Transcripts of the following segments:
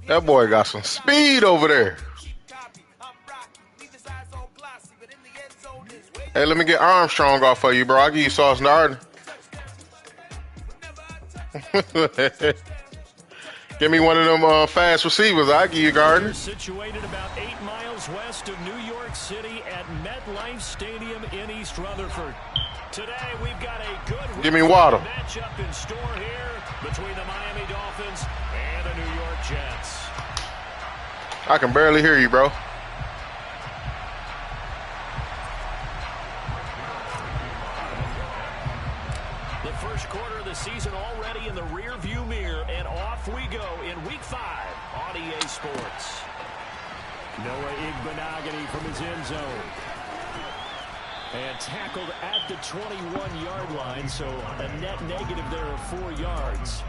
That boy got some speed over there. Hey, let me get Armstrong off of you, bro. I'll give you Sauce Nard. Give me one of them fast receivers. I'll give you Gardner. Situated about 8 miles west of New York City at MetLife Stadium in East Rutherford. Today we've got a good Give me Waddle. matchup in store here between the Miami Dolphins and the New York Jets. I can barely hear you, bro. The first quarter of the season already in the rear-view mirror, and off we go in Week 5 on EA Sports. Noah Igbenogany from his end zone. And tackled at the 21-yard line, so a net negative there of 4 yards.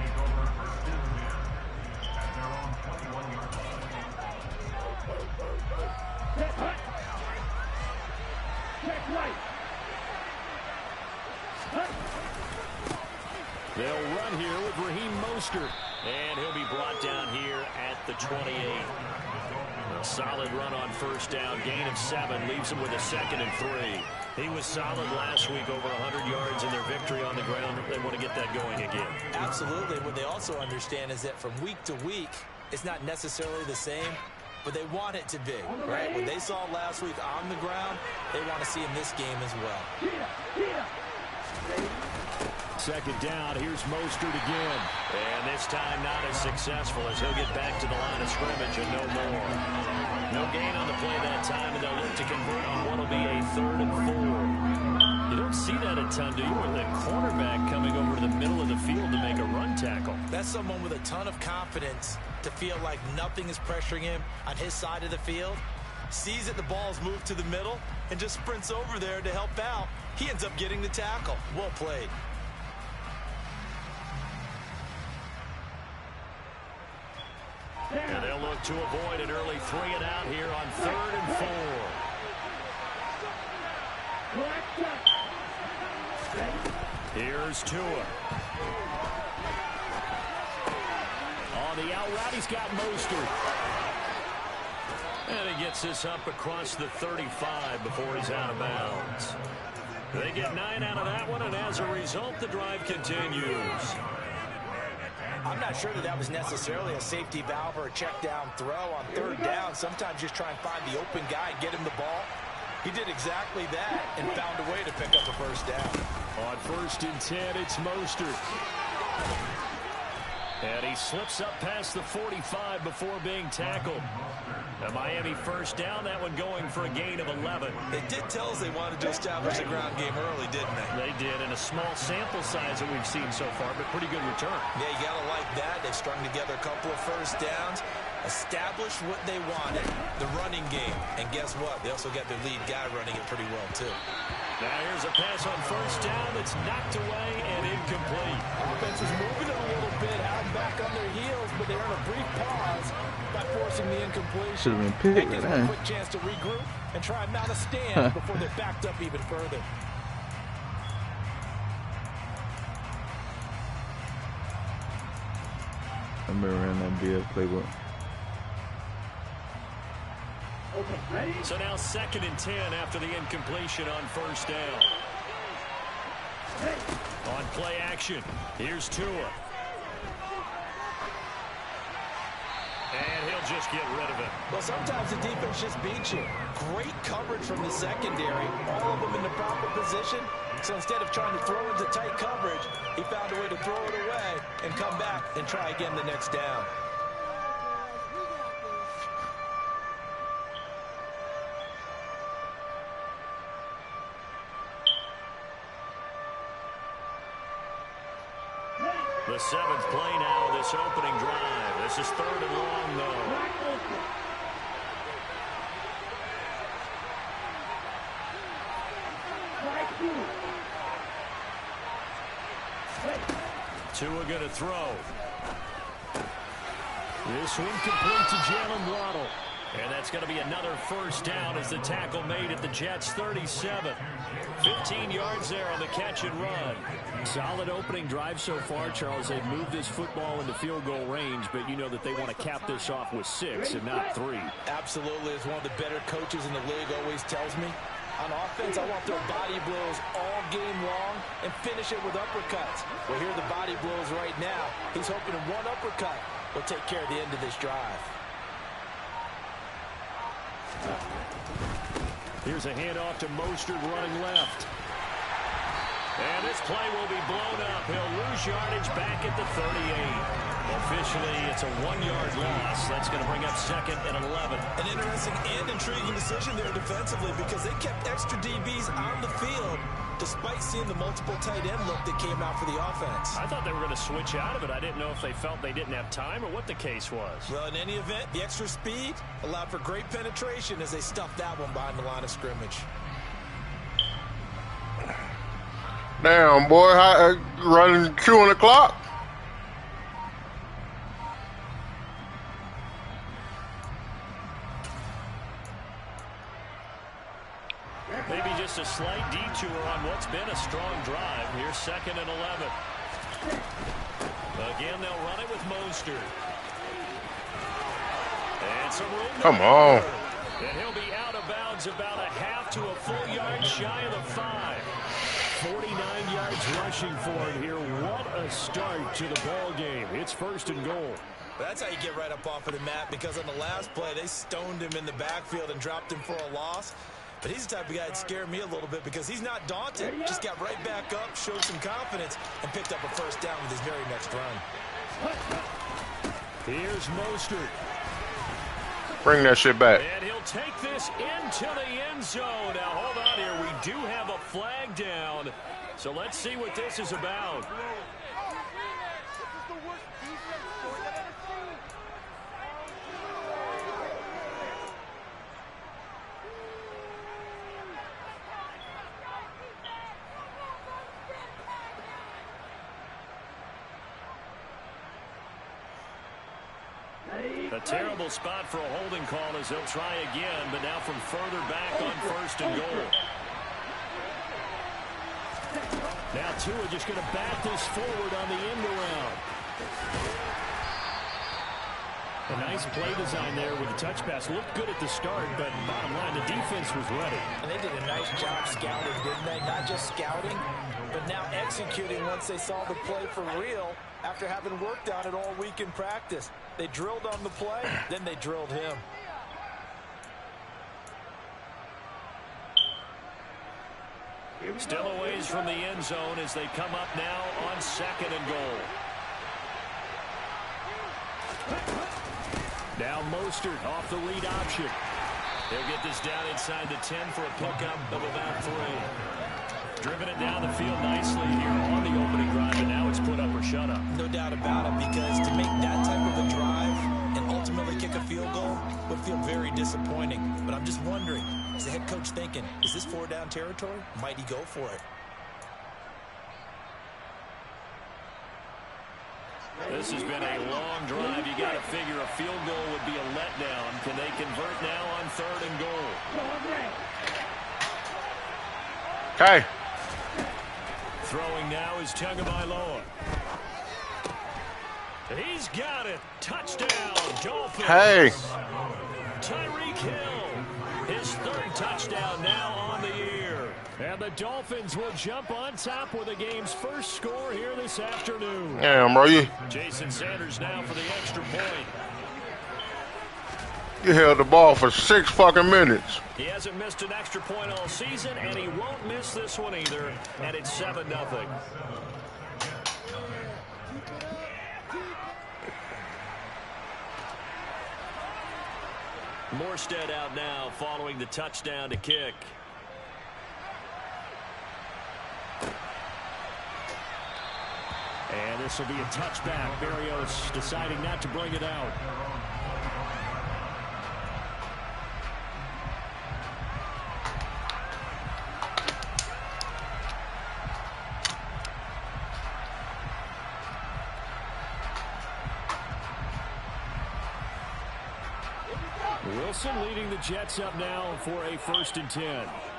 They'll run here with Raheem Mostert, and he'll be brought down here at the 28. A solid run on first down, gain of 7, leaves him with a 2nd and 3. He was solid last week, over 100 yards in their victory on the ground. They want to get that going again. Absolutely. What they also understand is that from week to week, it's not necessarily the same, but they want it to be, right? What they saw last week on the ground, they want to see in this game as well. Second down, here's Mostert again. And this time not as successful as he'll get back to the line of scrimmage and no more. No gain on the play that time, and they'll look to convert on what will be a 3rd and 4. You don't see that a ton, do you, with the cornerback coming over to the middle of the field to make a run tackle? That's someone with a ton of confidence to feel like nothing is pressuring him on his side of the field. Sees that the ball's moved to the middle and just sprints over there to help out. He ends up getting the tackle. Well played. And they'll look to avoid an early 3 and out here on 3rd and 4. Here's Tua. On the out route, he's got Mostert. And he gets this up across the 35 before he's out of bounds. They get 9 out of that one, and as a result, the drive continues. I'm not sure that was necessarily a safety valve or a check down throw on 3rd down. Sometimes just try and find the open guy and get him the ball. He did exactly that and found a way to pick up a first down. On 1st and 10, it's Mostert. And he slips up past the 45 before being tackled. A Miami first down, that one going for a gain of 11. They did tell us they wanted to establish the ground game early, didn't they? They did, in a small sample size that we've seen so far, but pretty good return. Yeah, you got to like that. They've strung together a couple of first downs, established what they wanted, the running game. And guess what? They also got their lead guy running it pretty well, too. Now here's a pass on first down that's knocked away and incomplete. Offense was moving a little bit out back on their heels, but they earned a brief pause by forcing the incompletion. Should have been picked, that gives them a quick chance to regroup and try and mount a stand before they're backed up even further. I remember running that BS playbook. So now 2nd and 10 after the incompletion on first down. On play action, here's Tua. And he'll just get rid of it. Well, sometimes the defense just beats you. Great coverage from the secondary. All of them in the proper position. So instead of trying to throw into tight coverage, he found a way to throw it away and come back and try again the next down. The 7th play now of this opening drive. This is 3rd and long, though. Tua going to throw. This one complete to Jalen Waddle. And that's going to be another first down as the tackle made at the Jets' 37. 15 yards there on the catch and run. Solid opening drive so far, Charles. They've moved this football into field goal range, but you know that they want to cap this off with 6 and not 3. Absolutely. As one of the better coaches in the league always tells me, on offense, I want their body blows all game long and finish it with uppercuts. Well, here are the body blows right now. He's hoping one uppercut will take care of the end of this drive. Here's a handoff to Mostert running left. And this play will be blown up. He'll lose yardage back at the 38. Officially, it's a 1-yard loss. That's going to bring up 2nd and 11. An interesting and intriguing decision there defensively because they kept extra DBs on the field despite seeing the multiple tight end look that came out for the offense. I thought they were going to switch out of it. I didn't know if they felt they didn't have time or what the case was. Well, in any event, the extra speed allowed for great penetration as they stuffed that one behind the line of scrimmage. Damn, boy, running chewing the clock. Maybe just a slight detour on what's been a strong drive. Here's 2nd and 11. Again, they'll run it with Mostert. And some room. Come on. And he'll be out of bounds about a half to a full yard shy of the 5. 49 yards rushing for him here. What a start to the ball game. It's 1st and goal. That's how you get right up off of the mat, because on the last play, they stoned him in the backfield and dropped him for a loss. But he's the type of guy that scared me a little bit because he's not daunted. Just got right back up, showed some confidence, and picked up a first down with his very next run. Here's Mostert. Bring that shit back. And he'll take this into the end zone. Now, hold on here. We do have a flag down. So let's see what this is about. A terrible spot for a holding call as they'll try again, but now from further back on 1st and goal. Now Tua just going to back this forward on the end around. A nice play design there with the touch pass. Looked good at the start, but bottom line, the defense was ready. And they did a nice job scouting, didn't they? Not just scouting, but now executing once they saw the play for real after having worked on it all week in practice. They drilled on the play, then they drilled him. Still a ways from the end zone as they come up now on 2nd and goal. Now Mostert off the read option. They'll get this down inside the 10 for a pickup of about 3. Driven it down the field nicely here on the opening drive, and now it's put up or shut up. No doubt about it, because to make that type of a drive and ultimately kick a field goal would feel very disappointing. But I'm just wondering, is the head coach thinking, is this 4-down territory? Might he go for it? This has been a long drive. You got to figure a field goal would be a letdown. Can they convert now on 3rd and goal? Okay. Throwing now is Tagovailoa. He's got it. Touchdown, Dolphins. Hey. Tyreek Hill, his 3rd touchdown now on the year. And the Dolphins will jump on top with the game's first score here this afternoon. Damn, bro, you Jason Sanders now for the extra point. held the ball for 6 fucking minutes. He hasn't missed an extra point all season, and he won't miss this one either. And it's 7-0. Morstead out now following the touchdown to kick. And this will be a touchback. Berrios deciding not to bring it out. Wilson leading the Jets up now for a 1st and 10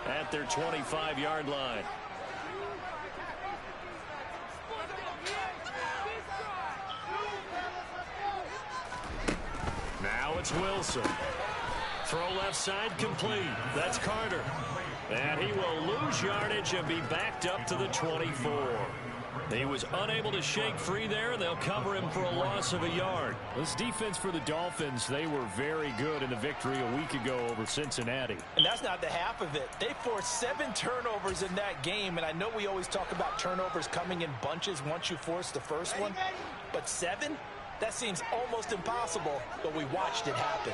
at their 25-yard line. Now it's Wilson. Throw left side complete. That's Carter. And he will lose yardage and be backed up to the 24. He was unable to shake free there, and they'll cover him for a loss of a yard. This defense for the Dolphins, they were very good in the victory a week ago over Cincinnati. And that's not the half of it. They forced 7 turnovers in that game, and I know we always talk about turnovers coming in bunches once you force the first one, but 7? That seems almost impossible, but we watched it happen.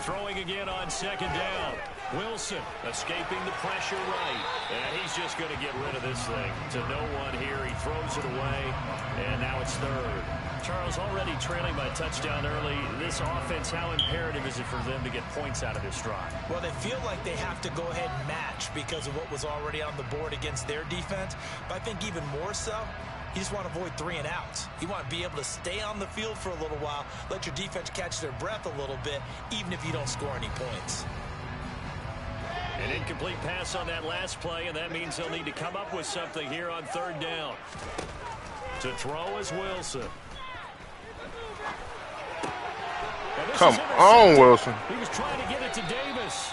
Throwing again on 2nd down. Wilson escaping the pressure right. And he's just going to get rid of this thing. To no one here. He throws it away. And now it's 3rd. Charles, already trailing by a touchdown early. This offense, how imperative is it for them to get points out of this drive? Well, they feel like they have to go ahead and match because of what was already on the board against their defense. But I think even more so, you just want to avoid 3 and outs. You want to be able to stay on the field for a little while, let your defense catch their breath a little bit, even if you don't score any points. An incomplete pass on that last play, and that means they'll need to come up with something here on 3rd down. To throw is Wilson. Come on, Wilson. He was trying to get it to Davis.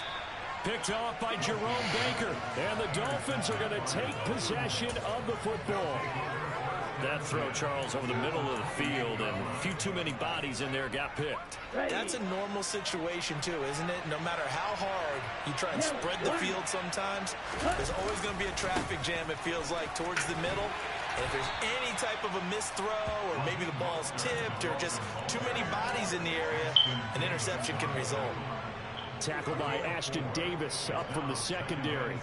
Picked off by Jerome Baker. And the Dolphins are going to take possession of the football. That throw, Charles, over the middle of the field, and a few too many bodies in there got picked. That's a normal situation, too, isn't it? No matter how hard you try and spread the field sometimes, there's always going to be a traffic jam, it feels like, towards the middle. And if there's any type of a missed throw, or maybe the ball's tipped, or just too many bodies in the area, an interception can result. Tackled by Ashton Davis up from the secondary.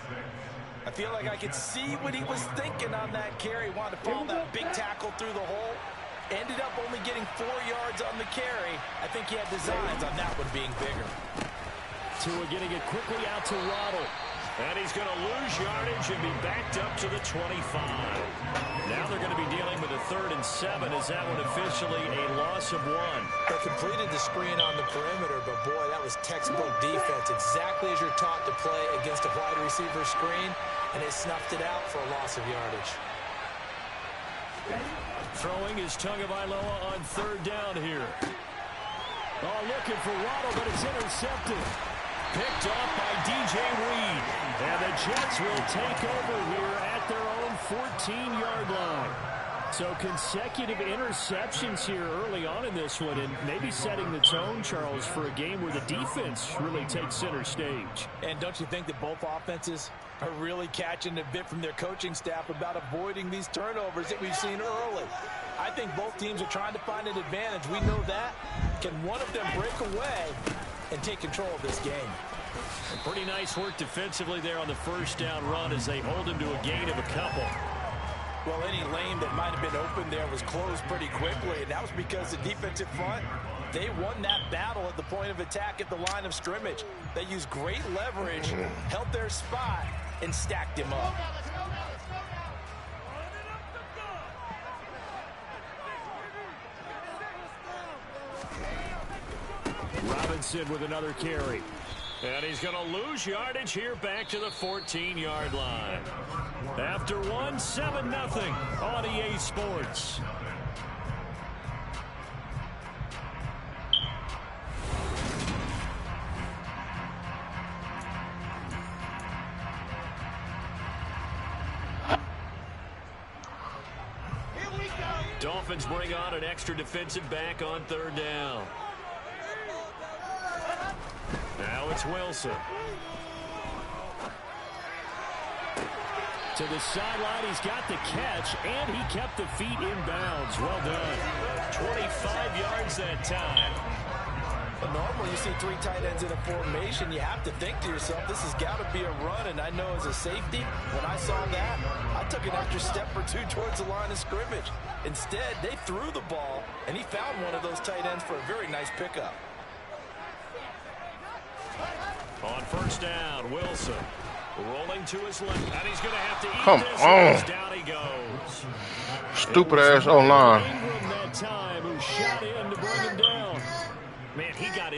I feel like I could see what he was thinking on that carry. Wanted to follow that big tackle through the hole. Ended up only getting 4 yards on the carry. I think he had designs on that one being bigger. Tua getting it quickly out to Waddle. And he's going to lose yardage and be backed up to the 25. Now they're going to be dealing with a 3rd and 7. Is that one officially a loss of 1? They completed the screen on the perimeter, but boy, that was textbook defense. Exactly as you're taught to play against a wide receiver screen, and they snuffed it out for a loss of yardage. Throwing is Tagovailoa on 3rd down here. Oh, looking for Waddle, but it's intercepted. Picked off by DJ Reed. And the Jets will take over here at their own 14-yard line. So consecutive interceptions here early on in this one, and maybe setting the tone, Charles, for a game where the defense really takes center stage. And don't you think that both offenses are really catching a bit from their coaching staff about avoiding these turnovers that we've seen early? I think both teams are trying to find an advantage. We know that. Can one of them break away and take control of this game? And pretty nice work defensively there on the 1st down run as they hold him to a gain of a couple. Well, any lane that might have been open there was closed pretty quickly, and that was because the defensive front, they won that battle at the point of attack at the line of scrimmage. They used great leverage, held their spot, and stacked him up. Robinson with another carry. And he's going to lose yardage here back to the 14-yard line. After 7-0 on EA Sports. Dolphins bring on an extra defensive back on 3rd down. Now it's Wilson. To the sideline, he's got the catch, and he kept the feet in bounds. Well done. 25 yards that time. But normally you see 3 tight ends in a formation, you have to think to yourself, this has got to be a run, and I know as a safety, when I saw that, I took an extra step or 2 towards the line of scrimmage. Instead, they threw the ball, and he found one of those tight ends for a very nice pickup. On 1st down, Wilson rolling to his left, and he's going to have to eat Come this. on. Down he goes. Stupid ass O-line. Ingram that time, who shot in to bring him down.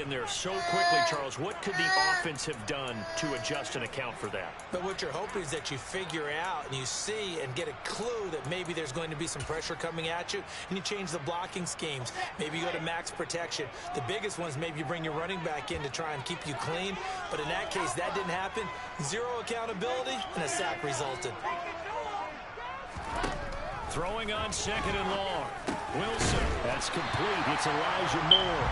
conversion there so quickly, Charles. What could the offense have done to adjust and account for that? But what you're hoping is that you figure out and you see and get a clue that maybe there's going to be some pressure coming at you, and you change the blocking schemes. Maybe you go to max protection. The biggest ones, maybe you bring your running back in to try and keep you clean. But in that case, that didn't happen. Zero accountability, and a sack resulted. Throwing on 2nd and long. Wilson, that's complete. It's Elijah Moore.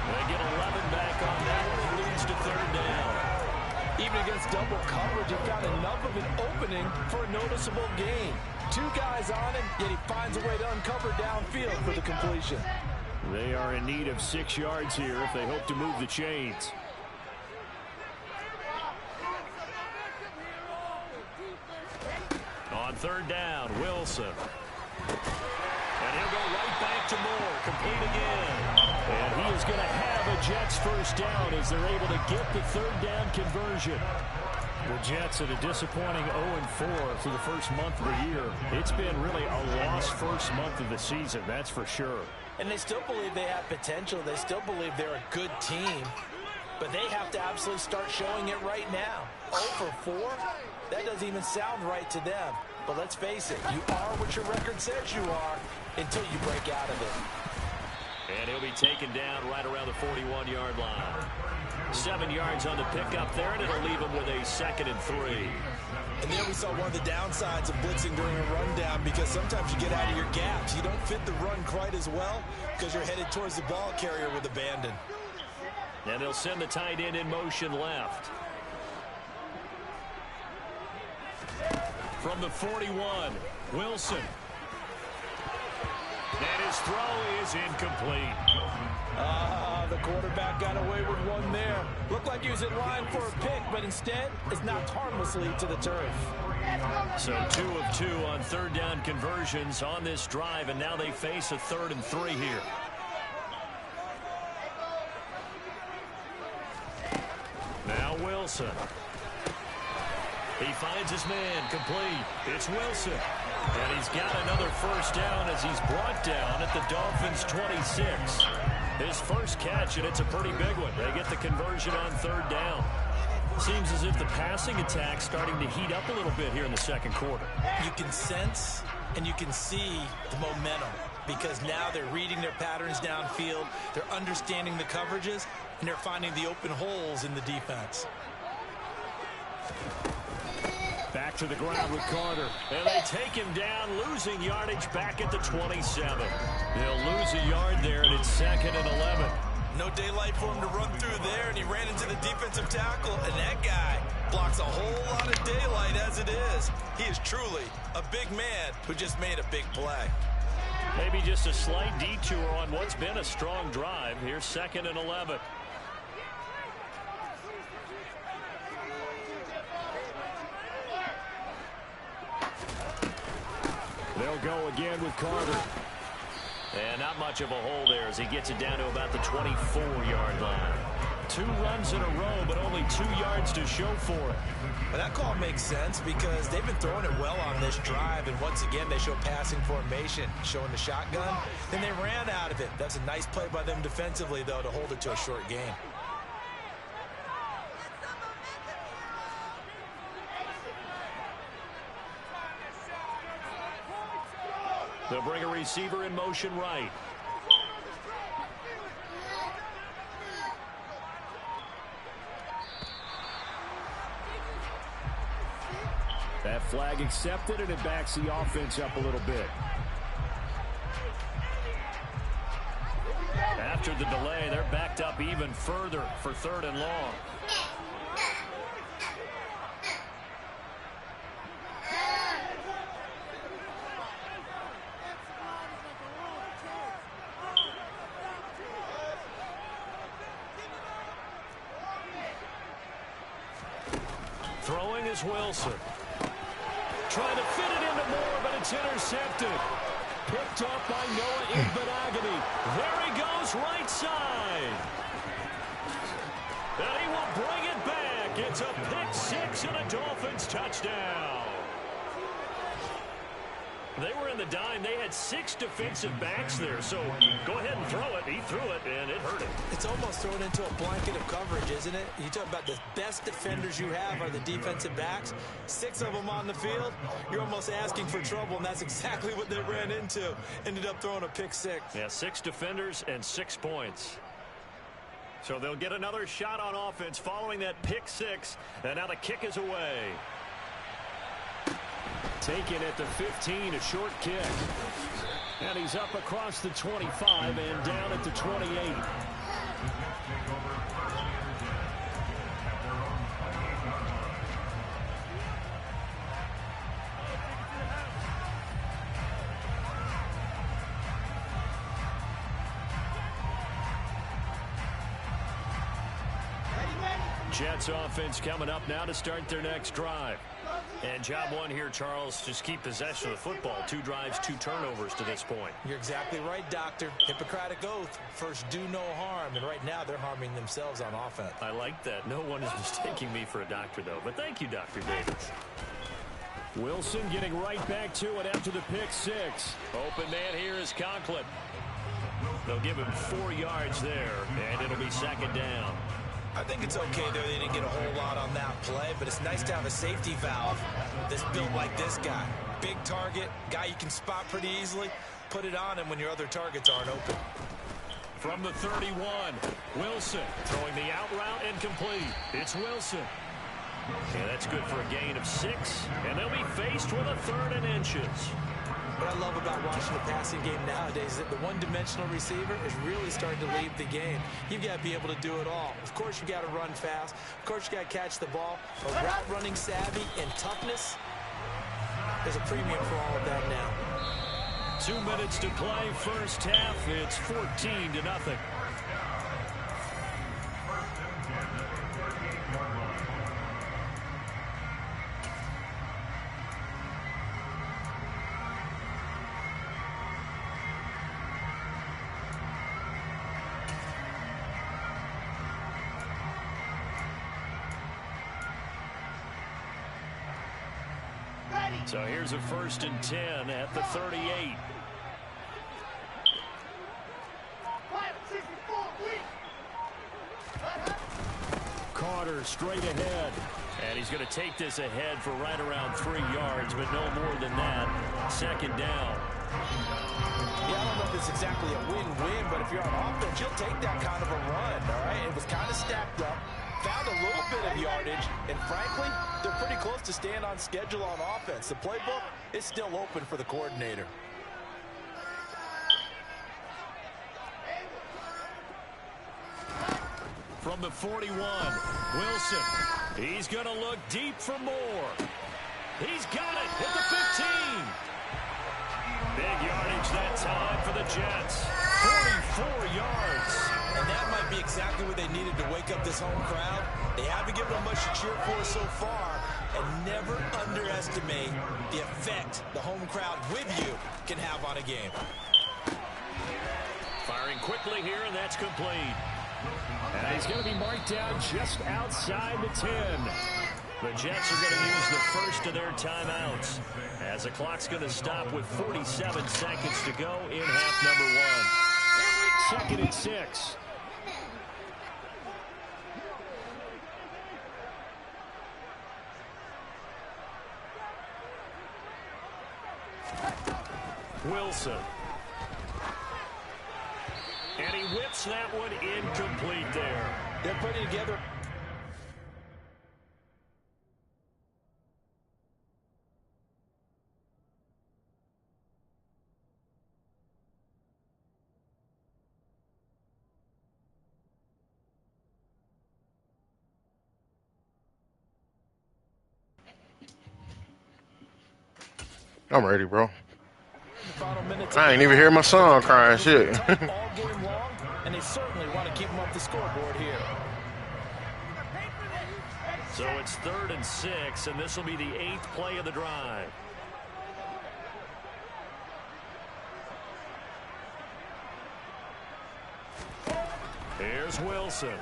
They get 11 back on that one. It leads to 3rd down. Even against double coverage, he found enough of an opening for a noticeable gain. 2 guys on him, yet he finds a way to uncover downfield for the completion. They are in need of 6 yards here if they hope to move the chains. On 3rd down, Wilson. And he'll go right back to Moore. Complete again. And he is going to have a Jets 1st down as they're able to get the 3rd down conversion. The Jets at a disappointing 0-4 through the first month of the year. It's been really a lost first month of the season, that's for sure. And they still believe they have potential. They still believe they're a good team. But they have to absolutely start showing it right now. 0-4? That doesn't even sound right to them. But let's face it, you are what your record says you are until you break out of it. And he'll be taken down right around the 41-yard line. 7 yards on the pickup there, and it'll leave him with a 2nd and 3. And there we saw one of the downsides of blitzing during a rundown, because sometimes you get out of your gaps. You don't fit the run quite as well because you're headed towards the ball carrier with abandon. And they'll send the tight end in motion left. From the 41, Wilson. And his throw is incomplete. The quarterback got away with one there. Looked like he was in line for a pick, but instead is knocked harmlessly to the turf. So 2 of 2 on 3rd down conversions on this drive, and now they face a 3rd and 3 here. Now Wilson. He finds his man, complete. It's Wilson. And he's got another 1st down as he's brought down at the Dolphins' 26. His first catch, and it's a pretty big one. They get the conversion on 3rd down. Seems as if the passing attack's starting to heat up a little bit here in the 2nd quarter. You can sense and you can see the momentum, because now they're reading their patterns downfield, they're understanding the coverages, and they're finding the open holes in the defense. Back to the ground with Carter. And they take him down, losing yardage back at the 27. They'll lose a yard there, and it's 2nd and 11. No daylight for him to run through there, and he ran into the defensive tackle, and that guy blocks a whole lot of daylight as it is. He is truly a big man who just made a big play. Maybe just a slight detour on what's been a strong drive. Here's 2nd and 11. They'll go again with Carter. And not much of a hole there as he gets it down to about the 24-yard line. 2 runs in a row, but only 2 yards to show for it. But that call makes sense because they've been throwing it well on this drive, and once again they show passing formation, showing the shotgun. Then they ran out of it. That's a nice play by them defensively, though, to hold it to a short game. They'll bring a receiver in motion right. That flag accepted, and it backs the offense up a little bit. After the delay, they're backed up even further for 3rd and long. Throwing is Wilson. Trying to fit it into Moore, but it's intercepted. Picked up by Noah Igbenogany. There he goes, right side. And he will bring it back. It's a pick 6 and a Dolphins touchdown. They were in the dime. They had 6 defensive backs there. So go ahead and throw it. He threw it, and it hurt him. It's almost thrown into a blanket of coverage, isn't it? You talk about the best defenders you have are the defensive backs. 6 of them on the field. You're almost asking for trouble, and that's exactly what they ran into. Ended up throwing a pick 6. Yeah, 6 defenders and 6 points. So they'll get another shot on offense following that pick 6. And now the kick is away. Taken at the 15, a short kick. And he's up across the 25 and down at the 28. Jets offense coming up now to start their next drive. And job 1 here, Charles, just keep possession of the football. 2 drives, 2 turnovers to this point. You're exactly right, Doctor. Hippocratic oath. First, do no harm. And right now, they're harming themselves on offense. I like that. No one is mistaking me for a doctor, though. But thank you, Dr. Davis. Wilson getting right back to it after the pick 6. Open man here is Conklin. They'll give him 4 yards there, and it'll be 2nd down. I think it's okay there. They didn't get a whole lot on that play, but it's nice to have a safety valve that's built like this guy. Big target, guy you can spot pretty easily. Put it on him when your other targets aren't open. From the 31, Wilson throwing the out route incomplete. It's Wilson. Yeah, that's good for a gain of 6, and they'll be faced with a 3rd and inches. What I love about watching the passing game nowadays is that the one-dimensional receiver is really starting to lead the game. You've got to be able to do it all. Of course, you got to run fast. Of course, you got to catch the ball. But route running savvy and toughness, there's a premium for all of that now. 2 minutes to play, first half. It's 14-0. So here's a 1st and 10 at the 38. Carter straight ahead. And he's going to take this ahead for right around 3 yards, but no more than that. 2nd down. Yeah, I don't know if it's exactly a win-win, but if you're on offense, you'll take that kind of a run, all right? It was kind of stacked up. Found a little bit of yardage, and frankly, they're pretty close to staying on schedule on offense. The playbook is still open for the coordinator. From the 41, Wilson. He's going to look deep for more. He's got it at the 15. Big yardage that time for the Jets. 44 yards. And that might be exactly what they needed to wake up this home crowd. They haven't given them much to cheer for so far. And never underestimate the effect the home crowd with you can have on a game. Firing quickly here, and that's complete. And he's going to be marked down just outside the 10. The Jets are going to use the first of their timeouts, as the clock's going to stop with 47 seconds to go in half number 1. 2nd and 6. Wilson. And he whips that one incomplete there. They're putting together. I'm ready, bro. I ain't even hear my son crying shit. All game long, and they certainly want to keep them up the scoreboard here. So it's 3rd and 6, and this will be the 8th play of the drive. Here's Wilson.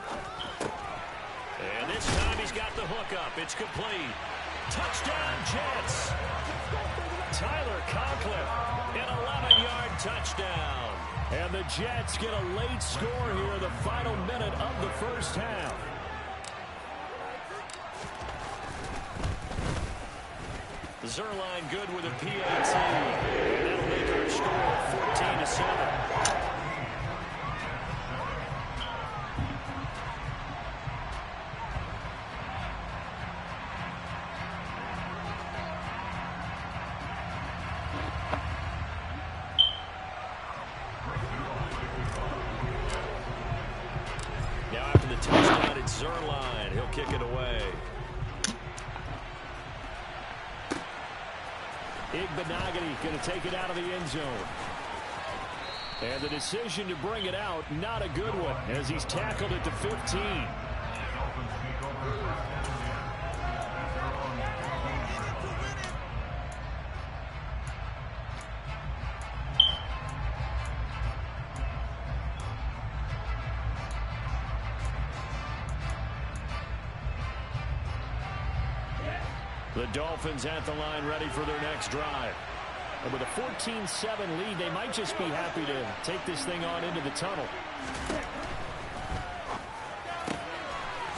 And this time he's got the hook up. It's complete. Touchdown, Jets. Tyler Conklin, an 11-yard touchdown. And the Jets get a late score here in the final minute of the first half. Zerline good with a PAT. And that'll make our score 14-7. Now after the touchdown, it's Zerline. He'll kick it away. Igbenogany going to take it out of the end zone. And the decision to bring it out, not a good one, as he's tackled at the 15. The Dolphins at the line ready for their next drive. And with a 14-7 lead, they might just be happy to take this thing on into the tunnel.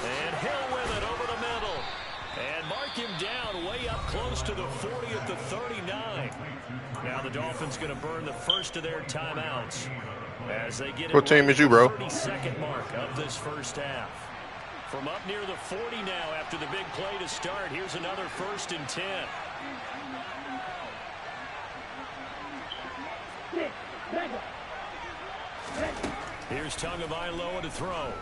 And Hill with it over the middle. And mark him down way up close to the 40 at the 39. Now the Dolphins going to burn the first of their timeouts as they get What team is you, bro? 32nd mark of this first half. From up near the 40 now after the big play to start. Here's another 1st and 10. Here's Tagovailoa to throw.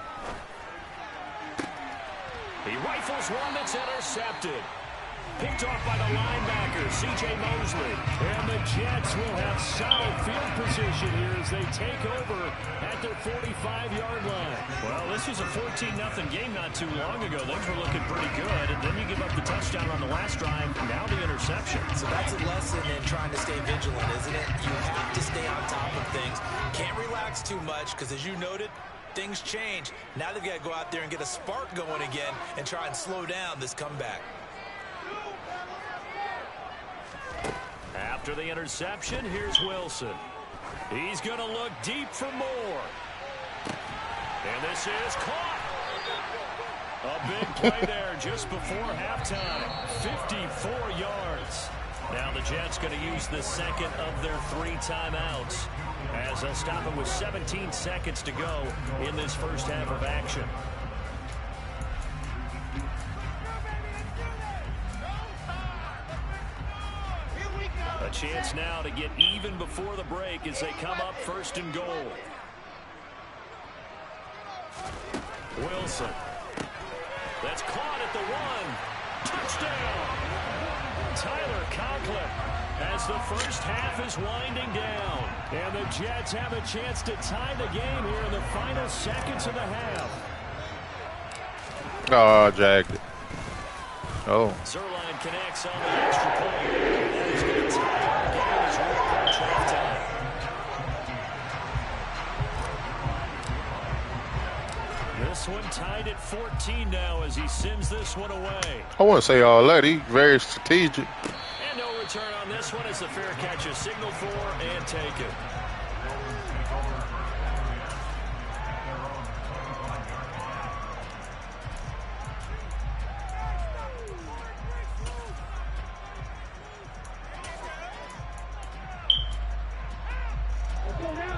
He rifles one that's intercepted. Picked off by the linebacker, C.J. Mosley. And the Jets will have solid field position here as they take over at their 45-yard line. Well, this was a 14-0 game not too long ago. Things were looking pretty good. And then you give up the touchdown on the last drive. Now the interception. So that's a lesson in trying to stay vigilant, isn't it? You have to stay on top of things. Can't relax too much because, as you noted, things change. Now they've got to go out there and get a spark going again and try and slow down this comeback. After the interception, here's Wilson. He's going to look deep for more. And this is caught. A big play there just before halftime. 54 yards. Now the Jets going to use the second of their 3 timeouts as they'll stop it with 17 seconds to go in this first half of action. A chance now to get even before the break as they come up 1st and goal. Wilson. That's caught at the 1. Touchdown. Tyler Conklin as the first half is winding down. And the Jets have a chance to tie the game here in the final seconds of the half. Oh, jagged it. Oh. Zerline connects on the extra point. That is going to tie the game as we approach halftime. This one tied at 14 now as he sends this one away. I want to say all that. He's very strategic. And no return on this one as the fair catch is signaled for and taken.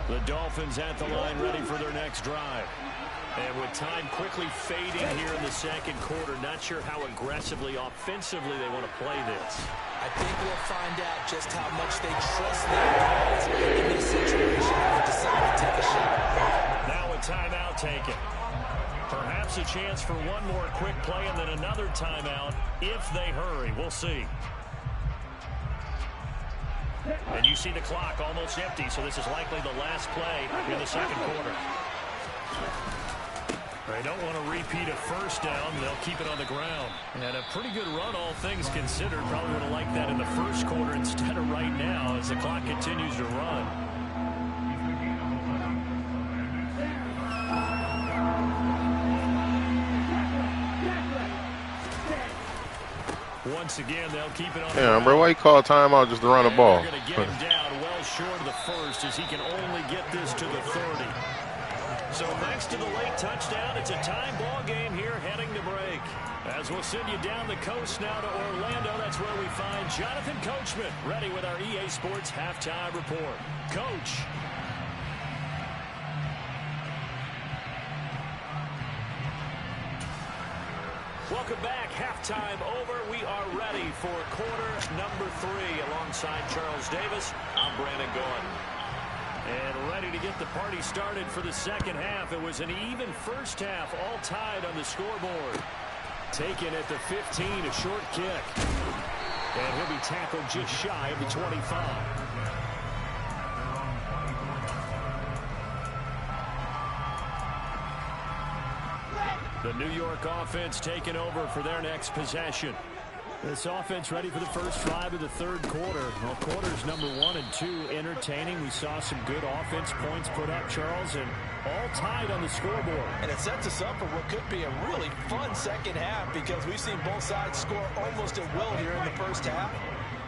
The Dolphins at the line ready for their next drive. And with time quickly fading here in the second quarter, not sure how aggressively, offensively they want to play this. I think we'll find out just how much they trust their guys in this situation if they decide to take a shot. Now a timeout taken. Perhaps a chance for one more quick play and then another timeout if they hurry. We'll see. And you see the clock almost empty, so this is likely the last play in the second quarter. They don't want to repeat a first down. They'll keep it on the ground. And a pretty good run, all things considered. Probably would have liked that in the first quarter instead of right now as the clock continues to run. Once again, they'll keep it on. Yeah, bro, why you call timeout just to run the ball? They're going to get him down well short of the first as he can only get this to the 30. So thanks to the late touchdown, it's a tie ball game here heading to break. As we'll send you down the coast now to Orlando, that's where we find Jonathan Coachman ready with our EA Sports halftime report. Coach. Welcome back. Halftime over. We are ready for quarter number 3. Alongside Charles Davis, I'm Brandon Gordon. And ready to get the party started for the second half. It was an even first half, all tied on the scoreboard. Taken at the 15, a short kick. And he'll be tackled just shy of the 25. The New York offense taking over for their next possession. This offense ready for the first drive of the third quarter. Well, quarters number 1 and 2 entertaining. We saw some good offense points put up, Charles, and all tied on the scoreboard. And it sets us up for what could be a really fun second half because we've seen both sides score almost at will here in the first half.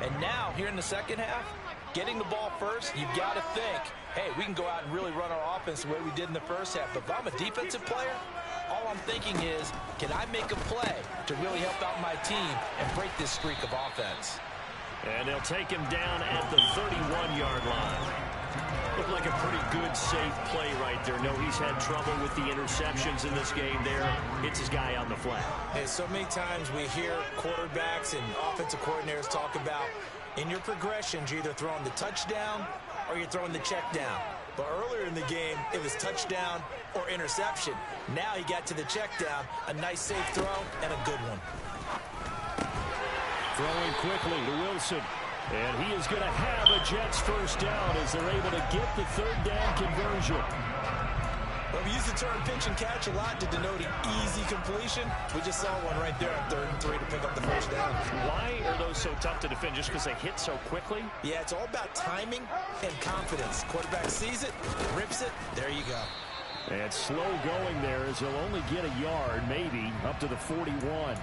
And now, here in the second half, getting the ball first, you've got to think, hey, we can go out and really run our offense the way we did in the first half. But if I'm a defensive player, all I'm thinking is, can I make a play to really help out my team and break this streak of offense? And they'll take him down at the 31-yard line. Looked like a pretty good, safe play right there. No, he's had trouble with the interceptions in this game there. Hits his guy on the flat. And so many times we hear quarterbacks and offensive coordinators talk about, in your progressions, you're either throwing the touchdown or you're throwing the check down. But earlier in the game, it was touchdown or interception. Now he got to the check down, a nice safe throw, and a good one. Throwing quickly to Wilson. And he is going to have a Jets first down as they're able to get the third down conversion. Well, we use the term pitch and catch a lot to denote an easy completion. We just saw one right there on 3rd and 3 to pick up the first down. Why are those so tough to defend? Just because they hit so quickly? Yeah, it's all about timing and confidence. Quarterback sees it, rips it, there you go. And slow going there as he'll only get a yard, maybe, up to the 41.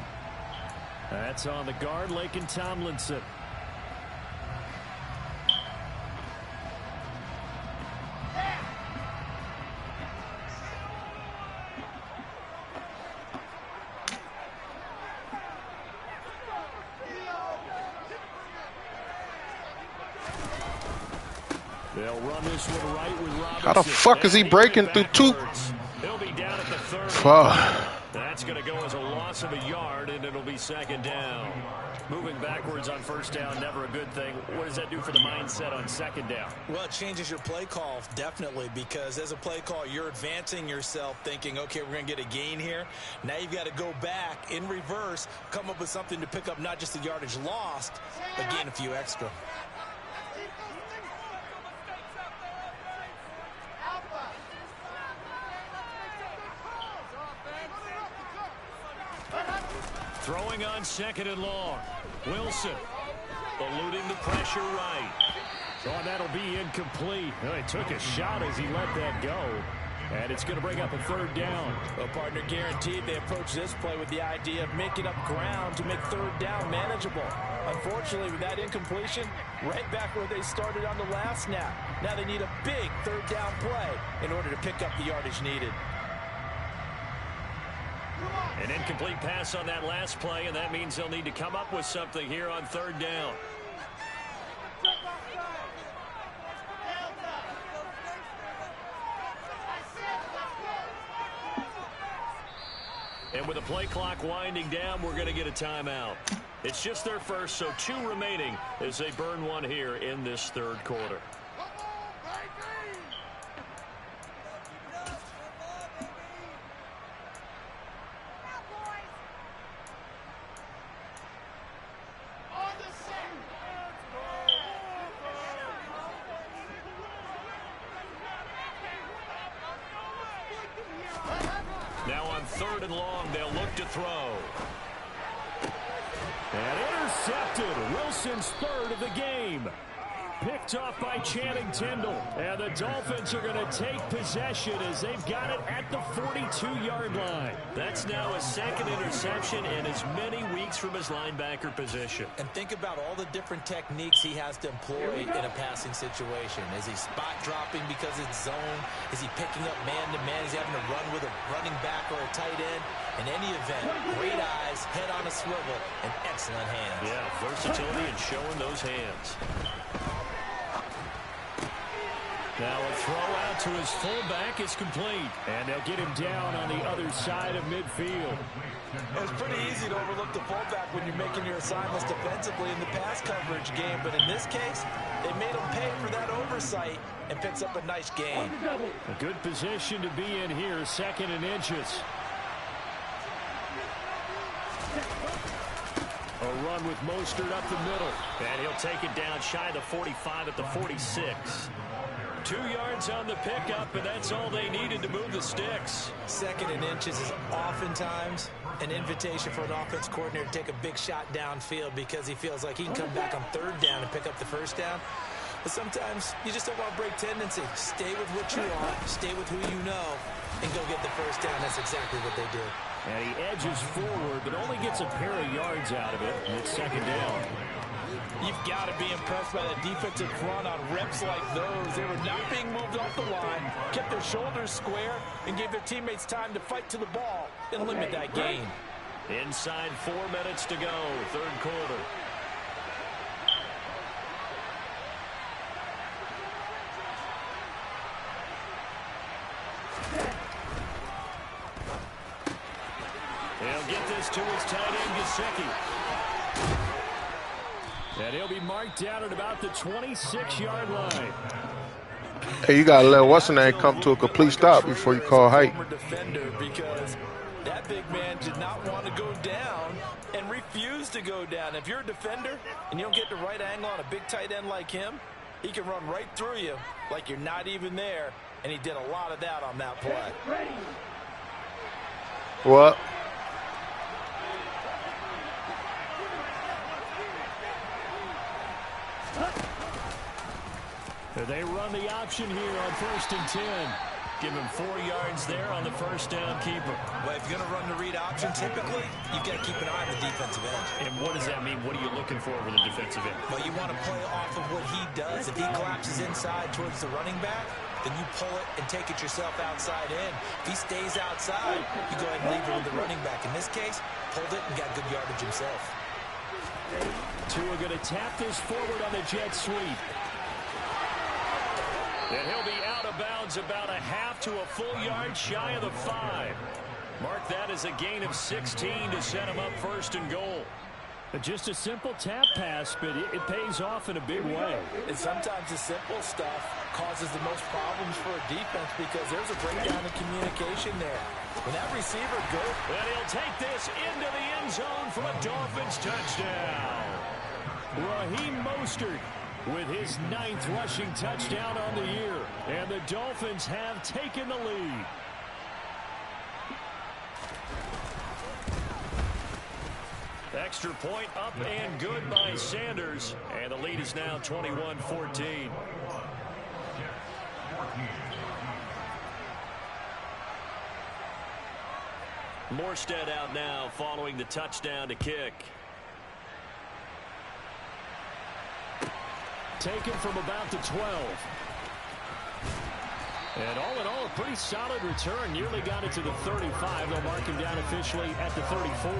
That's on the guard, Laken Tomlinson. They'll run this one right with Robinson. How the fuck is he breaking through 2? He'll be down at the 30. Fuck. That's going to go as a loss of a yard, and it'll be second down. Moving backwards on first down, never a good thing. What does that do for the mindset on second down? Well, it changes your play call, definitely, because as a play call, you're advancing yourself thinking, okay, we're going to get a gain here. Now you've got to go back in reverse, come up with something to pick up not just the yardage lost, but gain a few extra. Throwing on second and long. Wilson eluding the pressure right. Oh, that'll be incomplete. Well, he took a shot as he let that go. And it's going to bring up a third down. Well, partner, guaranteed they approach this play with the idea of making up ground to make third down manageable. Unfortunately, with that incompletion, right back where they started on the last snap. Now they need a big third down play in order to pick up the yardage needed. An incomplete pass on that last play, and that means they'll need to come up with something here on third down. And with the play clock winding down, we're going to get a timeout. It's just their first, so 2 remaining as they burn one here in this third quarter. Now on third and long, they'll look to throw. And intercepted. Wilson's third of the game. Picked off by Channing Tindall. And the Dolphins are going to take possession as they've got it at the 42-yard line. That's now a second interception and as many weeks from his linebacker position. And think about all the different techniques he has to employ in a passing situation. Is he spot dropping because it's zone? Is he picking up man-to-man? Is he having to run with a running back or a tight end? In any event, great eyes, head on a swivel, and excellent hands. Yeah, versatility and showing those hands. Now a throw out to his fullback is complete. And they'll get him down on the other side of midfield. It's pretty easy to overlook the fullback when you're making your assignments defensively in the pass coverage game. But in this case, they made him pay for that oversight and picks up a nice gain. A good position to be in here, second and inches. A run with Mostert up the middle. And he'll take it down shy of the 45 at the 46. 2 yards on the pickup, and that's all they needed to move the sticks. Second and inches is oftentimes an invitation for an offense coordinator to take a big shot downfield because he feels like he can come back on third down and pick up the first down. But sometimes you just don't want to break tendency. Stay with what you are, stay with who you know, and go get the first down. That's exactly what they did. And he edges forward, but only gets a pair of yards out of it, and it's second down. You've got to be impressed by that defensive front on reps like those. They were not being moved off the line, kept their shoulders square, and gave their teammates time to fight to the ball and limit that gain. Inside 4 minutes to go, third quarter. He'll get this to his tight end, Gesicki. And he'll be marked down at about the 26-yard line. Hey, you gotta let what's-her-name come to a complete stop before you call height. Defender, because that big man did not want to go down and refused to go down. If you're a defender and you don't get the right angle on a big tight end like him, he can run right through you like you're not even there, and he did a lot of that on that play. What? They run the option here on 1st and 10. Give him 4 yards there on the first down keeper. Well, if you're going to run the read option, typically, you've got to keep an eye on the defensive end. And what does that mean? What are you looking for with the defensive end? Well, you want to play off of what he does. If he collapses inside towards the running back, then you pull it and take it yourself outside in. If he stays outside, you go ahead and leave it with the running back. In this case, pulled it and got good yardage himself. Tua going to tap this forward on the jet sweep. And he'll be out of bounds about a half to a full yard shy of the 5. Mark that as a gain of 16 to set him up 1st and goal. Just a simple tap pass, but it pays off in a big way. And sometimes the simple stuff causes the most problems for a defense because there's a breakdown in communication there. When that receiver goes... And he'll take this into the end zone for a Dolphins touchdown. Raheem Mostert with his 9th rushing touchdown on the year. And the Dolphins have taken the lead. Extra point up and good by Sanders. And the lead is now 21-14. Morstead out now following the touchdown to kick. Taken from about the 12. And all in all, a pretty solid return. Nearly got it to the 35. They'll mark him down officially at the 34.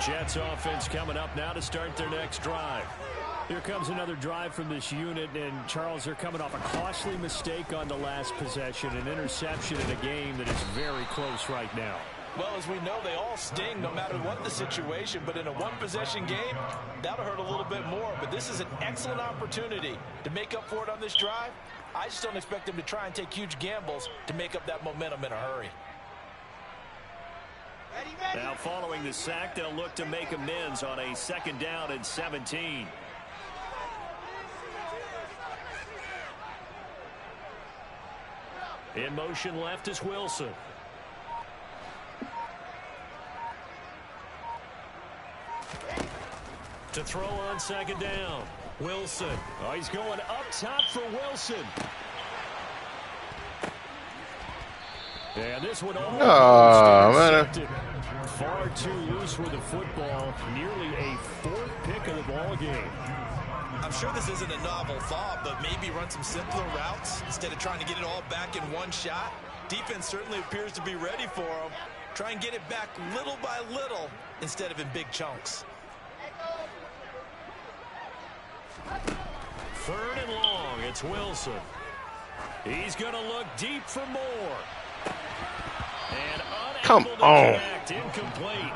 Jets offense coming up now to start their next drive. Here comes another drive from this unit, and Charles, they're coming off a costly mistake on the last possession, an interception in a game that is very close right now. Well, as we know, they all sting no matter what the situation, but in a one-possession game, that'll hurt a little bit more. But this is an excellent opportunity to make up for it on this drive. I just don't expect them to try and take huge gambles to make up that momentum in a hurry. Now following the sack, they'll look to make amends on a 2nd down and 17. In motion left is Wilson. To throw on second down. Wilson. Oh, he's going up top for Wilson. And this one almost intercepted. Far too loose with the football. Nearly a fourth pick of the ball game. I'm sure this isn't a novel thought, but maybe run some simpler routes instead of trying to get it all back in one shot. Defense certainly appears to be ready for him. Try and get it back little by little instead of in big chunks. Third and long, it's Wilson. He's going to look deep for more. And come unable to on. connect, incomplete.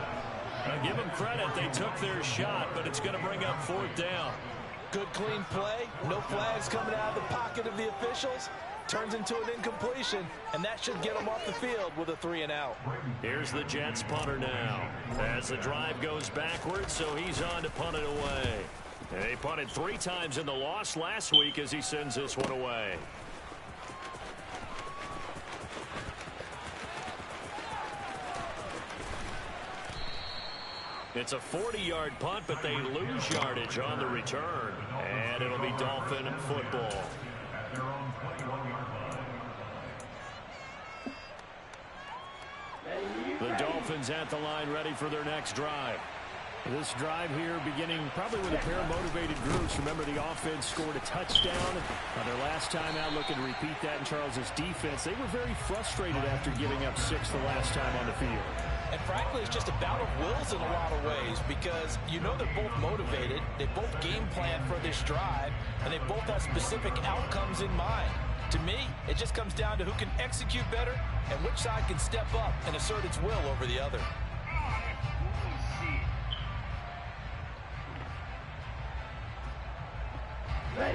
Now give them credit, they took their shot, but it's going to bring up fourth down. Good clean play, no flags coming out of the pocket of the officials. Turns into an incompletion, and that should get them off the field with a 3-and-out. Here's the Jets punter now. As the drive goes backwards, so he's on to punt it away. And they punted 3 times in the loss last week as he sends this one away. It's a 40-yard punt, but they lose yardage on the return. And it'll be Dolphin football. The Dolphins at the line ready for their next drive. This drive here beginning probably with a pair of motivated groups. Remember, the offense scored a touchdown on their last time out, looking to repeat that in Charles's defense. They were very frustrated after giving up 6 the last time on the field. And frankly, it's just a bout of wills in a lot of ways because you know they're both motivated, they both game plan for this drive, and they both have specific outcomes in mind. To me, it just comes down to who can execute better and which side can step up and assert its will over the other.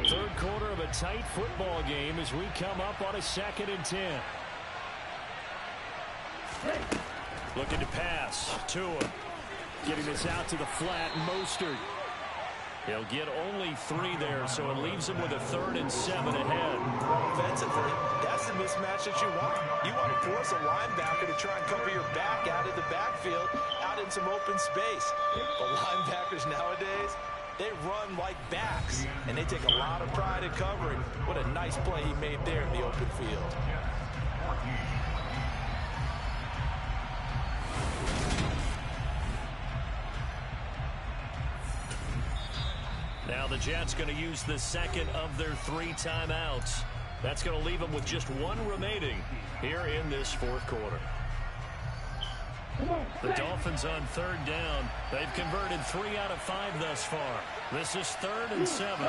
Third quarter of a tight football game as we come up on a 2nd and 10. Looking to pass. Tua getting this out to the flat. Mostert. He'll get only 3 there, so it leaves him with a 3rd and 7 ahead. Offensively, that's the mismatch that you want. You want to force a linebacker to try and cover your back out of the backfield, out in some open space. But linebackers nowadays, they run like backs, and they take a lot of pride in covering. What a nice play he made there in the open field. Now the Jets going to use the 2nd of their 3 timeouts. That's going to leave them with just 1 remaining here in this 4th quarter. The Dolphins on 3rd down. They've converted 3 out of 5 thus far. This is 3rd and 7.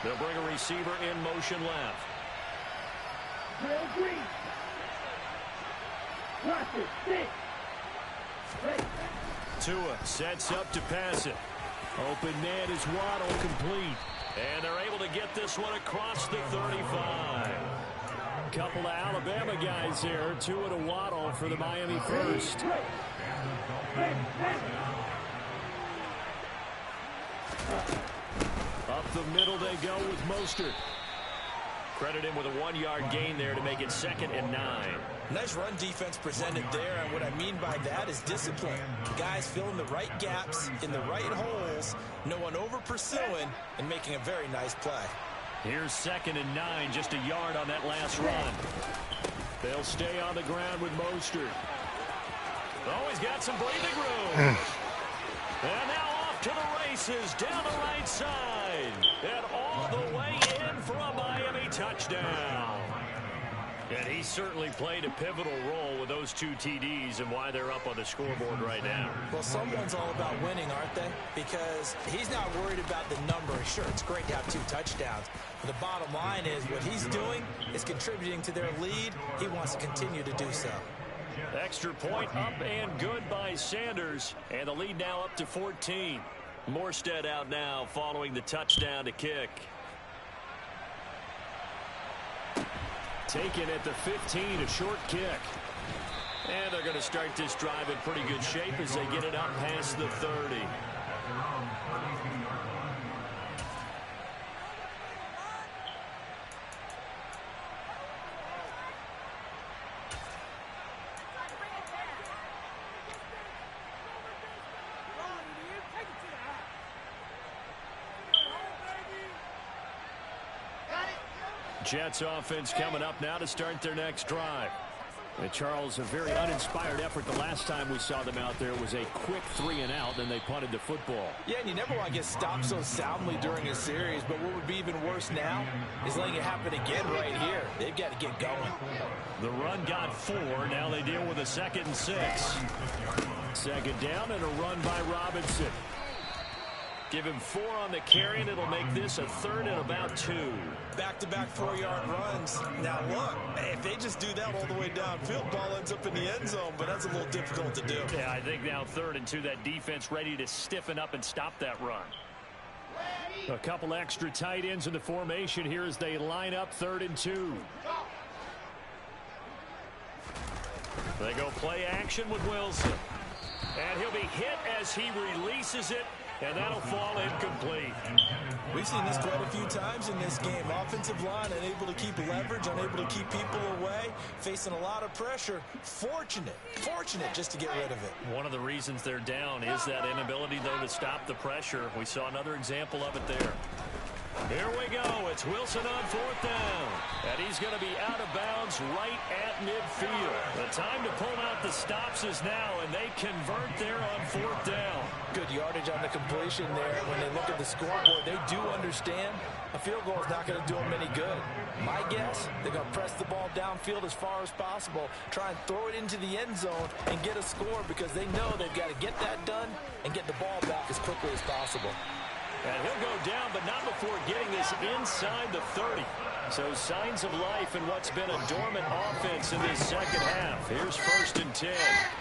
They'll bring a receiver in motion left. Tua sets up to pass it. Open man is Waddle, complete. And they're able to get this one across the 35. Couple of Alabama guys there. Tua to Waddle for the Miami first. Up the middle they go with Mostert. Credit him with a 1-yard gain there to make it 2nd and 9. Nice run defense presented there, and what I mean by that is discipline. Guys filling the right gaps in the right holes, no one over pursuing, and making a very nice play. Here's 2nd and 9, just a yard on that last run. They'll stay on the ground with Mostert. Oh, he's got some breathing room. And now off to the races down the right side. And all the way in for a Miami touchdown. And he certainly played a pivotal role with those 2 TDs and why they're up on the scoreboard right now. Well, someone's all about winning, aren't they? Because he's not worried about the number. Sure, it's great to have 2 touchdowns. But the bottom line is what he's doing is contributing to their lead. He wants to continue to do so. Extra point up and good by Sanders. And the lead now up to 14. Morstead out now following the touchdown to kick. Taken at the 15, a short kick. And they're going to start this drive in pretty good shape as they get it up past the 30. Jets offense coming up now to start their next drive. And Charles, a very uninspired effort the last time we saw them out there was a quick 3-and-out, then they punted the football. Yeah, and you never want to get stopped so soundly during a series, but what would be even worse now is letting it happen again right here. They've got to get going. The run got 4. Now they deal with a 2nd and 6. Second down and a run by Robinson. Give him 4 on the carry, and it'll make this a 3rd and about 2. Back-to-back 4-yard runs. Now, look, if they just do that all the way downfield, ball ends up in the end zone, but that's a little difficult to do. Yeah, I think now 3rd and 2, that defense ready to stiffen up and stop that run. A couple extra tight ends in the formation here as they line up 3rd and 2. They go play action with Wilson. And he'll be hit as he releases it. And that'll fall incomplete. We've seen this quite a few times in this game. Offensive line unable to keep leverage, unable to keep people away, facing a lot of pressure. Fortunate just to get rid of it. One of the reasons they're down is that inability, though, to stop the pressure. We saw another example of it there. Here we go. It's Wilson on 4th down. And he's going to be out of bounds right at midfield. The time to pull out the stops is now, and they convert there on 4th down. Good yardage on the completion there. When they look at the scoreboard, they do understand a field goal is not going to do them any good. My guess, they're going to press the ball downfield as far as possible, try and throw it into the end zone and get a score because they know they've got to get that done and get the ball back as quickly as possible. And he'll go down, but not before getting this inside the 30. So signs of life in what's been a dormant offense in this second half. Here's 1st and 10.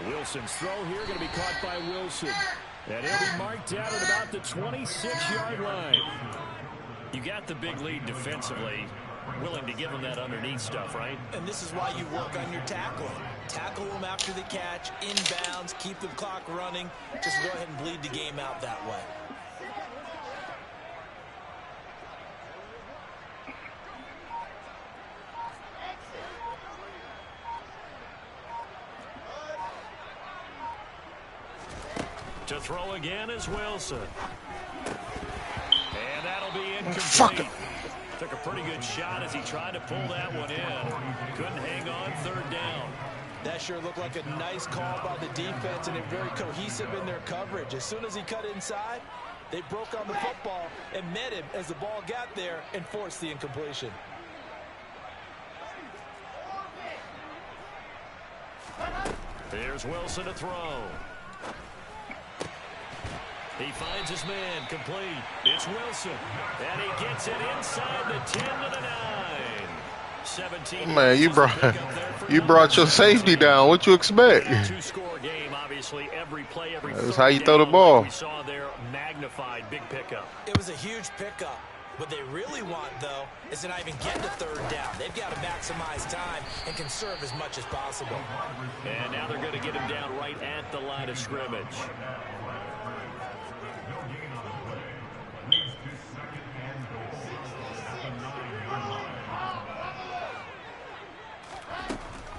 Wilson's throw here going to be caught by Wilson. And he'll be marked out at about the 26-yard line. You got the big lead defensively. Willing to give him that underneath stuff, right? And this is why you work on your tackling. Tackle them after the catch, inbounds, keep the clock running. Just go ahead and bleed the game out that way. To throw again is Wilson. And that'll be incomplete. Fuck him. Took a pretty good shot as he tried to pull that one in. Couldn't hang on 3rd down. That sure looked like a nice call by the defense, and they're very cohesive in their coverage. As soon as he cut inside, they broke on the football and met him as the ball got there and forced the incompletion. Here's Wilson to throw. He finds his man, complete. It's Wilson, and he gets it inside the 10 to the 9. 17. Man, you brought your safety down. What you expect? 2-score game, obviously. Every play, every. That's how you throw the ball. We saw their magnified big pickup. It was a huge pickup. What they really want, though, is to not even get to 3rd down. They've got to maximize time and conserve as much as possible. And now they're going to get him down right at the line of scrimmage.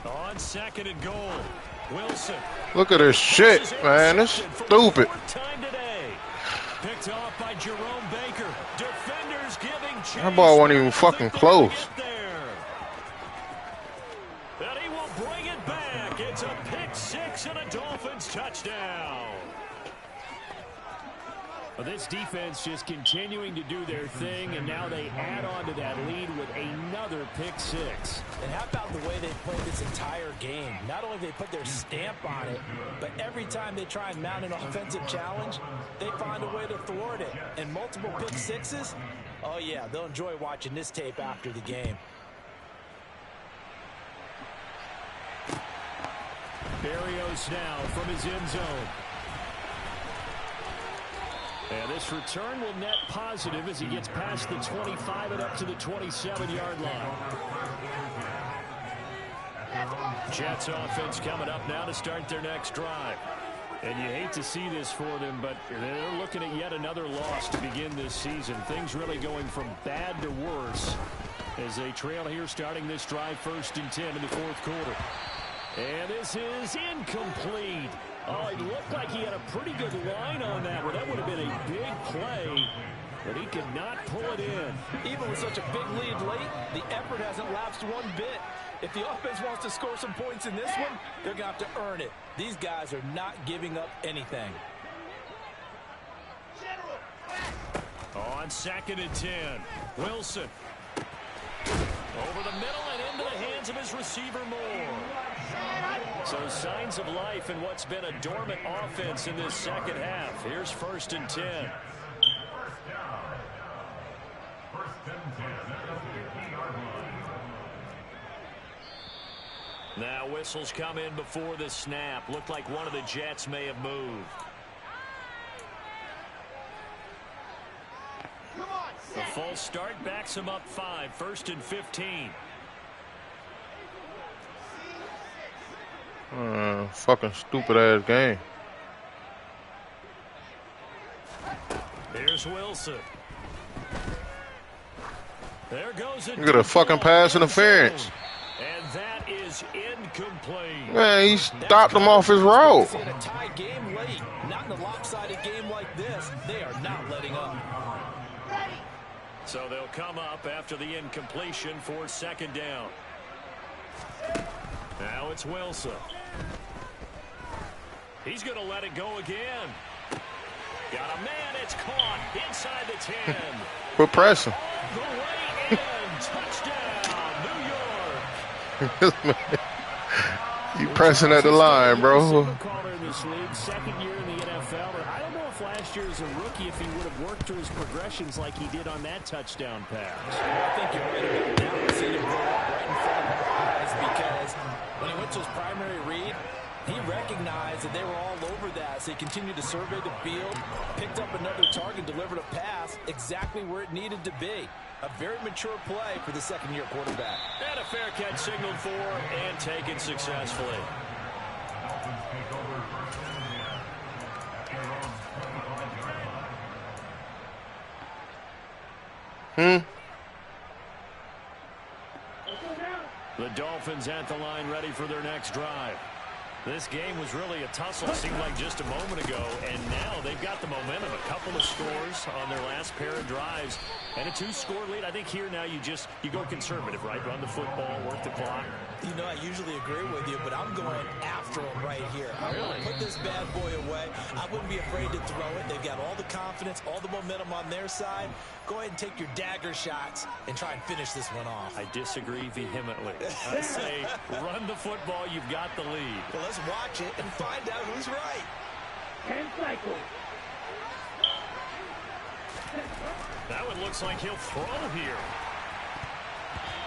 On 2nd and goal, Wilson. Look at this shit, man. It's stupid. Time today. Picked off by Jerome Baker. Defenders giving chase. That ball wasn't even fucking close. And he will bring it back. It's a pick 6 and a Dolphins touchdown. Well, this defense just continuing to do their thing, and now they add on to that lead with another pick 6. And how about the way they played this entire game? Not only they put their stamp on it, but every time they try and mount an offensive challenge, they find a way to thwart it. And multiple pick 6s, oh yeah, they'll enjoy watching this tape after the game. Berrios now from his end zone. And this return will net positive as he gets past the 25 and up to the 27-yard line. Jets offense coming up now to start their next drive. And you hate to see this for them, but they're looking at yet another loss to begin this season. Things really going from bad to worse as they trail here starting this drive 1st and 10 in the 4th quarter. And this is incomplete. Oh, it looked like he had a pretty good line on that one. That would have been a big play. but he cannot pull it in. Even with such a big lead late, the effort hasn't lapsed one bit. If the offense wants to score some points in this one, they're going to have to earn it. These guys are not giving up anything. On 2nd and 10, Wilson. Over the middle and into the hands of his receiver Moore. So signs of life in what's been a dormant offense in this second half. Here's 1st and 10. Now whistles come in before the snap. Looked like one of the Jets may have moved. The full start backs him up 5. 1st and 15. Fucking stupid ass game. Here's Wilson. There goes it. Look at a fucking pass interference. And that is incomplete. Man, he stopped him off his road. In a tie game late, not in a lopsided game like this, they are not letting up. So they'll come up after the incompletion for 2nd down. Now it's Wilson. He's going to let it go again. Got a man. It's caught inside the 10. Quit pressing. All the way in. Touchdown, New York. You pressing at the line, bro. Second year in the NFL. I don't know if last year as a rookie, if he would have worked through his progressions like he did on that touchdown pass. I think you're right about that. We've seen him grow up right in front of our eyes because when he went to his primary read, he recognized that they were all over that. So he continued to survey the field, picked up another target, delivered a pass exactly where it needed to be. A very mature play for the second-year quarterback. And a fair catch signaled for and taken successfully. The Dolphins at the line ready for their next drive. This game was really a tussle, seemed like just a moment ago, and now they've got the momentum. A couple of scores on their last pair of drives, and a 2-score lead. I think here now you go conservative, right? Run the football, work the clock. You know, I usually agree with you, but I'm going after him right here. I want to put this bad boy away. I wouldn't be afraid to throw it. They've got all the confidence, all the momentum on their side. Go ahead and take your dagger shots and try and finish this one off. I disagree vehemently. I say run the football. You've got the lead. Well, let's watch it and find out who's right. 10 cycles. That one looks like he'll throw here.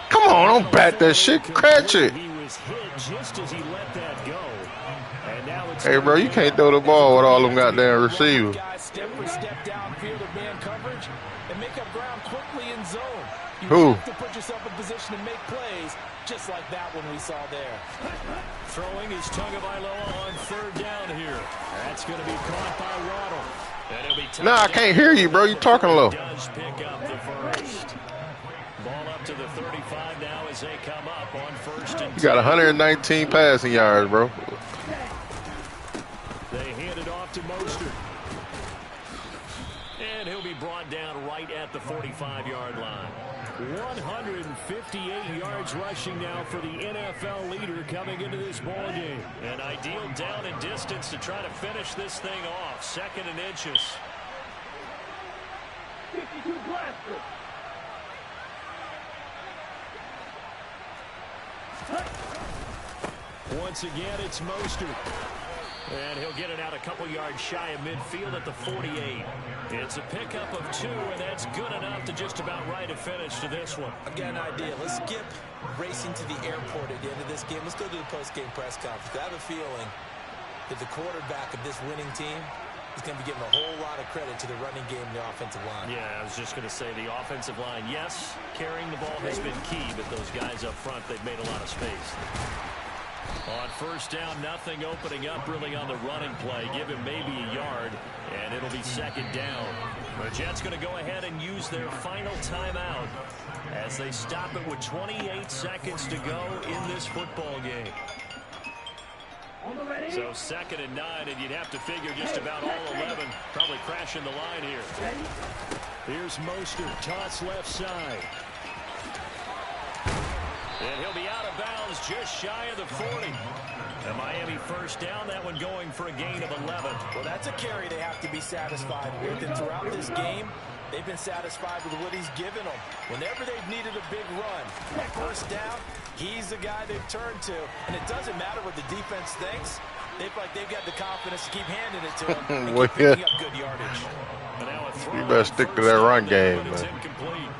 Come on, don't bat that shit. Catch it. He was hit just as he let that go. And now it's Hey, bro, you can't throw the ball with all them goddamn receivers. Guys step for step downfield of man coverage and make up ground quickly in zone. You Who? have to put yourself in position to make plays just like that one we saw there. Throwing is Tagovailoa on 3rd down here. That's going to be caught by Waddle. And it'll be Nah, I can't hear you, bro. You talking low. Does pick up the first. Ball up to the 35 now as they come up on 1st and 10. You got 119 passing yards, bro. They hand it off to Mostert. And he'll be brought down right at the 45-yard line. 158 yards rushing now for the NFL leader coming into this ball game. An ideal down and distance to try to finish this thing off. 2nd and inches. 52 blaster. Once again, it's Mostert. And he'll get it out a couple yards shy of midfield at the 48. It's a pickup of 2, and that's good enough to just about right a finish to this one. Again, idea. Let's skip racing to the airport at the end of this game. Let's go to the post-game press conference. I have a feeling that the quarterback of this winning team is going to be giving a whole lot of credit to the running game and the offensive line. Yeah, I was just going to say the offensive line, yes, carrying the ball has been key, but those guys up front, they've made a lot of space. On 1st down, nothing opening up really on the running play. Give him maybe a yard, and it'll be 2nd down. The Jets going to go ahead and use their final timeout as they stop it with 28 seconds to go in this football game. So 2nd and 9, and you'd have to figure just about all 11 probably crashing the line here. Here's Mostert, toss left side. And he'll be out of bounds just shy of the 40. The Miami first down, that one going for a gain of 11. Well, that's a carry they have to be satisfied with. And throughout this game, they've been satisfied with what he's given them. Whenever they've needed a big run, that first down, he's the guy they've turned to. And it doesn't matter what the defense thinks. They feel like they've got the confidence to keep handing it to him and keep picking up good yardage. You better stick to that run game, man.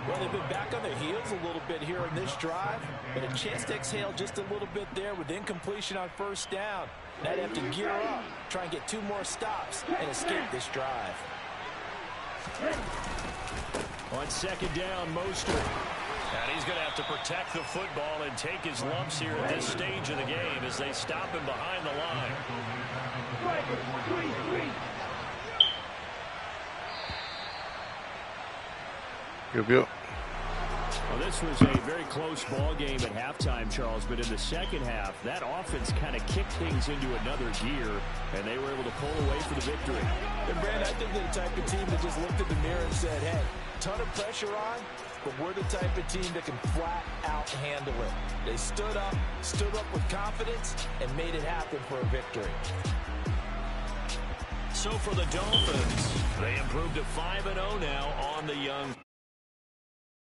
Well, they've been back on their heels a little bit here in this drive, but a chance to exhale just a little bit there with incompletion on first down. Now they have to gear up, try and get 2 more stops, and escape this drive. On 2nd down, Mostert. And he's going to have to protect the football and take his lumps here at this stage of the game as they stop him behind the line. Yep. Well, this was a very close ball game at halftime, Charles, but in the second half, that offense kind of kicked things into another gear, and they were able to pull away for the victory. And, Brand, I think they're the type of team that just looked at the mirror and said, hey, ton of pressure on, but we're the type of team that can flat out handle it. They stood up with confidence, and made it happen for a victory. So for the Dolphins, they improved to 5-0 now on the young.